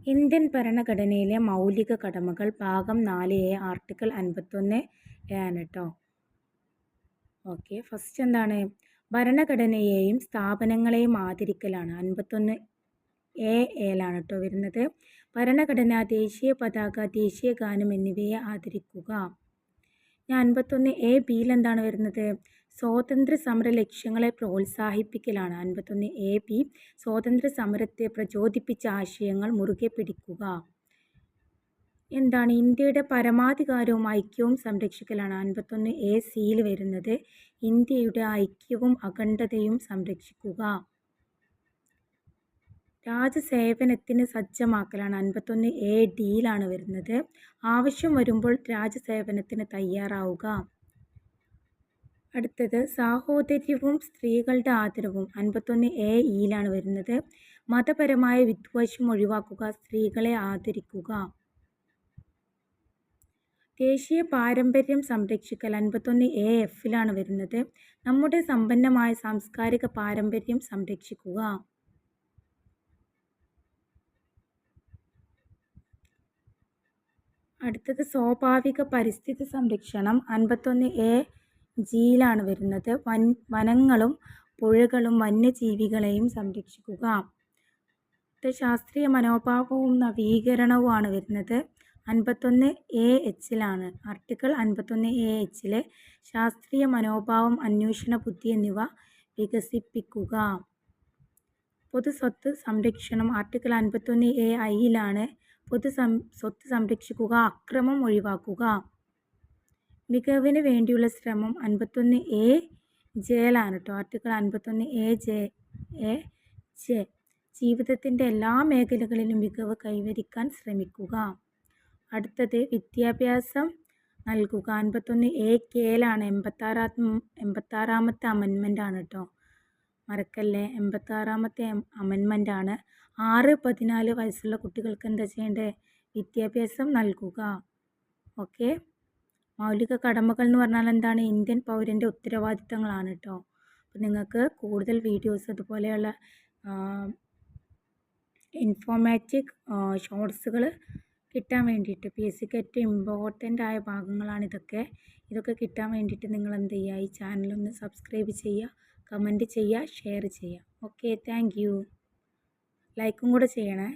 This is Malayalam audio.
ഇന്ത്യൻ ഭരണഘടനയിലെ മൗലിക കടമകൾ ഭാഗം 4A ആർട്ടിക്കിൾ 51 ആണ് കേട്ടോ. ഓക്കെ, ഫസ്റ്റ് എന്താണ്? ഭരണഘടനയെയും സ്ഥാപനങ്ങളെയും ആദരിക്കലാണ്. 51A കേട്ടോ വരുന്നത്. ഭരണഘടന, ദേശീയ പതാക, ദേശീയ ഗാനം എന്നിവയെ ആദരിക്കുക. 51A എന്താണ് വരുന്നത്? സ്വാതന്ത്ര്യ സമര ലക്ഷ്യങ്ങളെ പ്രോത്സാഹിപ്പിക്കലാണ്. 51AB സ്വാതന്ത്ര്യ സമരത്തെ പ്രചോദിപ്പിച്ച ആശയങ്ങൾ മുറുകെ പിടിക്കുക. എന്താണ്? ഇന്ത്യയുടെ പരമാധികാരവും ഐക്യവും സംരക്ഷിക്കലാണ്. 51AC വരുന്നത് ഇന്ത്യയുടെ ഐക്യവും അഖണ്ഡതയും സംരക്ഷിക്കുക. രാജ്യസേവനത്തിന് സജ്ജമാക്കലാണ്. 51AD വരുന്നത് ആവശ്യം വരുമ്പോൾ രാജ്യസേവനത്തിന് തയ്യാറാവുക. അടുത്തത് സാഹോദര്യവും സ്ത്രീകളുടെ ആദരവും. 51AE വരുന്നത് മതപരമായ വിദ്വേഷം ഒഴിവാക്കുക, സ്ത്രീകളെ ആദരിക്കുക. ദേശീയ പാരമ്പര്യം സംരക്ഷിക്കൽ. 51AF വരുന്നത് നമ്മുടെ സമ്പന്നമായ സാംസ്കാരിക പാരമ്പര്യം സംരക്ഷിക്കുക. അടുത്തത് സ്വാഭാവിക പരിസ്ഥിതി സംരക്ഷണം. 51AG വരുന്നത് വനങ്ങളും പുഴകളും വന്യജീവികളെയും സംരക്ഷിക്കുക. ശാസ്ത്രീയ മനോഭാവവും നവീകരണവുമാണ് വരുന്നത് 51AH ആർട്ടിക്കിൾ 51AH ശാസ്ത്രീയ മനോഭാവം, അന്വേഷണ ബുദ്ധി എന്നിവ വികസിപ്പിക്കുക. പൊതുസ്വത്ത് സംരക്ഷണം. ആർട്ടിക്കിൾ 51AI സ്വത്ത് സംരക്ഷിക്കുക, അക്രമം ഒഴിവാക്കുക. മികവിന് വേണ്ടിയുള്ള ശ്രമം. 51AJ കേട്ടോ. ആർട്ടിക്കിൾ 51AJ ജീവിതത്തിൻ്റെ എല്ലാ മേഖലകളിലും മികവ് കൈവരിക്കാൻ ശ്രമിക്കുക. അടുത്തത് വിദ്യാഭ്യാസം നൽകുക. 51AK 86ാമത്തെ അമെൻമെൻ്റ് കേട്ടോ. മറക്കല്ലേ, 86ാമത്തെ അമെൻമെൻ്റ് 6-14 വയസ്സുള്ള കുട്ടികൾക്ക് എന്താ ചെയ്യേണ്ടത്? വിദ്യാഭ്യാസം നൽകുക. ഓക്കെ, മൗലിക കടമകൾ എന്ന് പറഞ്ഞാൽ എന്താണ്? ഇന്ത്യൻ പൗരൻ്റെ ഉത്തരവാദിത്തങ്ങളാണ് കേട്ടോ. അപ്പോൾ നിങ്ങൾക്ക് കൂടുതൽ വീഡിയോസ് അതുപോലെയുള്ള ഇൻഫോർമാറ്റീവ് ഷോർട്സുകൾ കിട്ടാൻ വേണ്ടിയിട്ട്, PSCക്ക് ഏറ്റവും ഇമ്പോർട്ടൻ്റ് ആയ ഭാഗങ്ങളാണ് ഇതൊക്കെ കിട്ടാൻ വേണ്ടിയിട്ട് നിങ്ങൾ എന്ത് ചെയ്യുക? ഈ ചാനലൊന്ന് സബ്സ്ക്രൈബ് ചെയ്യുക, കമൻറ്റ് ചെയ്യുക, ഷെയർ ചെയ്യുക. Okay, thank you. ലൈക്കും കൂടെ ചെയ്യണേ.